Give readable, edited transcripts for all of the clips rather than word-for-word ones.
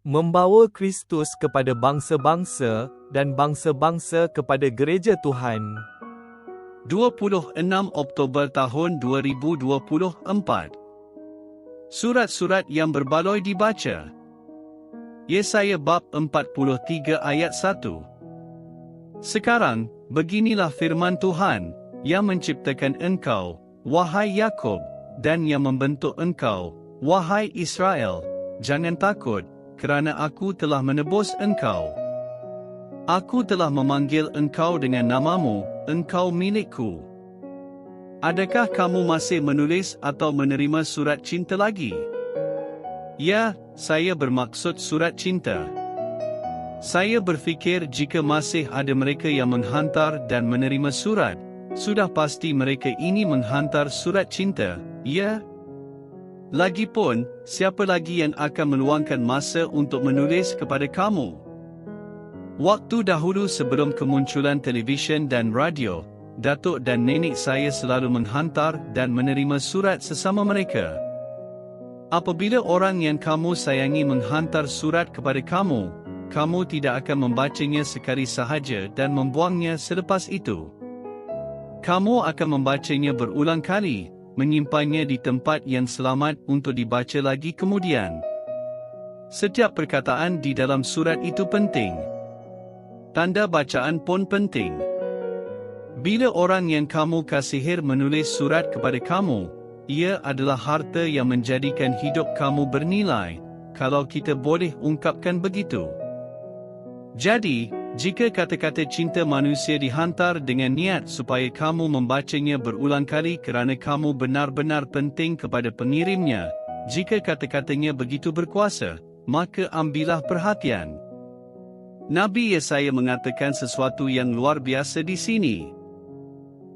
membawa Kristus kepada bangsa-bangsa dan bangsa-bangsa kepada gereja Tuhan. 26 Oktober tahun 2024. Surat-surat yang berbaloi dibaca. Yesaya bab 43 ayat 1. Sekarang, beginilah firman Tuhan, yang menciptakan engkau, wahai Yakub, dan yang membentuk engkau, wahai Israel. Jangan takut, kerana aku telah menebus engkau. Aku telah memanggil engkau dengan namamu, engkau milikku. Adakah kamu masih menulis atau menerima surat cinta lagi? Ya, saya bermaksud surat cinta. Saya berfikir jika masih ada mereka yang menghantar dan menerima surat, sudah pasti mereka ini menghantar surat cinta, ya? Lagipun, siapa lagi yang akan meluangkan masa untuk menulis kepada kamu? Waktu dahulu sebelum kemunculan televisyen dan radio, datuk dan nenek saya selalu menghantar dan menerima surat sesama mereka. Apabila orang yang kamu sayangi menghantar surat kepada kamu, kamu tidak akan membacanya sekali sahaja dan membuangnya selepas itu. Kamu akan membacanya berulang kali, menyimpannya di tempat yang selamat untuk dibaca lagi kemudian. Setiap perkataan di dalam surat itu penting. Tanda bacaan pun penting. Bila orang yang kamu kasihi menulis surat kepada kamu, ia adalah harta yang menjadikan hidup kamu bernilai, kalau kita boleh ungkapkan begitu. Jadi, jika kata-kata cinta manusia dihantar dengan niat supaya kamu membacanya berulang kali kerana kamu benar-benar penting kepada pengirimnya, jika kata-katanya begitu berkuasa, maka ambillah perhatian. Nabi Yesaya mengatakan sesuatu yang luar biasa di sini.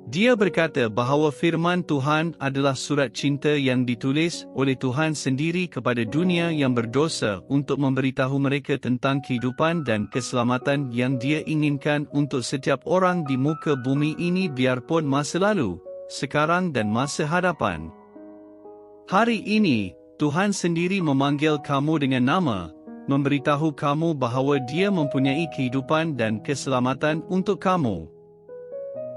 Dia berkata bahawa firman Tuhan adalah surat cinta yang ditulis oleh Tuhan sendiri kepada dunia yang berdosa untuk memberitahu mereka tentang kehidupan dan keselamatan yang Dia inginkan untuk setiap orang di muka bumi ini biarpun masa lalu, sekarang dan masa hadapan. Hari ini, Tuhan sendiri memanggil kamu dengan nama, memberitahu kamu bahawa Dia mempunyai kehidupan dan keselamatan untuk kamu.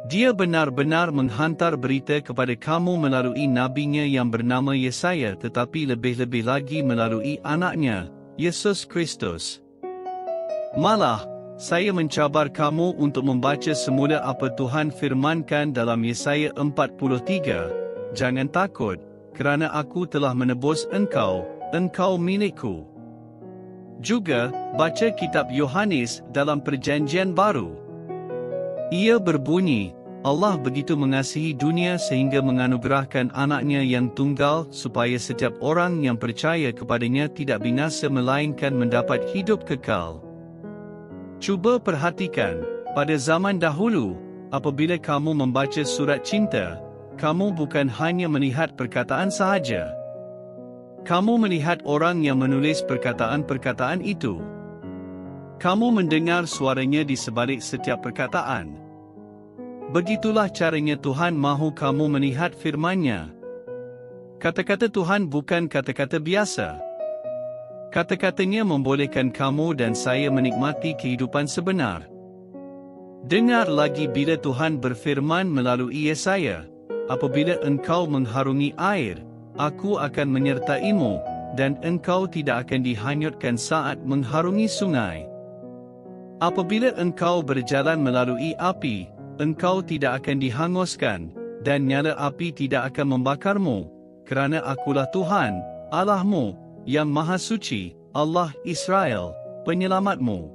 Dia benar-benar menghantar berita kepada kamu melalui nabinya yang bernama Yesaya, tetapi lebih-lebih lagi melalui anaknya, Yesus Kristus. Malah, saya mencabar kamu untuk membaca semula apa Tuhan firmankan dalam Yesaya 43, jangan takut, kerana aku telah menebus engkau, engkau milikku. Juga, baca kitab Yohanes dalam Perjanjian Baru. Ia berbunyi, Allah begitu mengasihi dunia sehingga menganugerahkan anaknya yang tunggal supaya setiap orang yang percaya kepadanya tidak binasa melainkan mendapat hidup kekal. Cuba perhatikan, pada zaman dahulu, apabila kamu membaca surat cinta, kamu bukan hanya melihat perkataan sahaja. Kamu melihat orang yang menulis perkataan-perkataan itu. Kamu mendengar suaranya di sebalik setiap perkataan. Begitulah caranya Tuhan mahu kamu melihat firman-Nya. Kata-kata Tuhan bukan kata-kata biasa. Kata-katanya membolehkan kamu dan saya menikmati kehidupan sebenar. Dengar lagi bila Tuhan berfirman melalui Yesaya, apabila engkau mengharungi air, aku akan menyertaimu, dan engkau tidak akan dihanyutkan saat mengharungi sungai. Apabila engkau berjalan melalui api, engkau tidak akan dihanguskan, dan nyala api tidak akan membakarmu, kerana akulah Tuhan, Allahmu, yang Maha Suci, Allah Israel, penyelamatmu.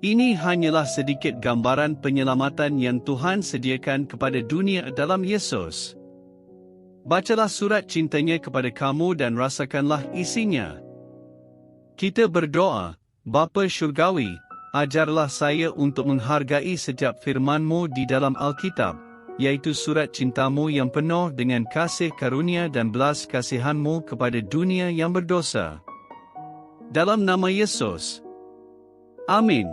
Ini hanyalah sedikit gambaran penyelamatan yang Tuhan sediakan kepada dunia dalam Yesus. Bacalah surat cintanya kepada kamu dan rasakanlah isinya. Kita berdoa, Bapa Syurgawi, ajarlah saya untuk menghargai setiap firman-Mu di dalam Alkitab, yaitu surat cintamu yang penuh dengan kasih karunia dan belas kasihan-Mu kepada dunia yang berdosa. Dalam nama Yesus. Amin.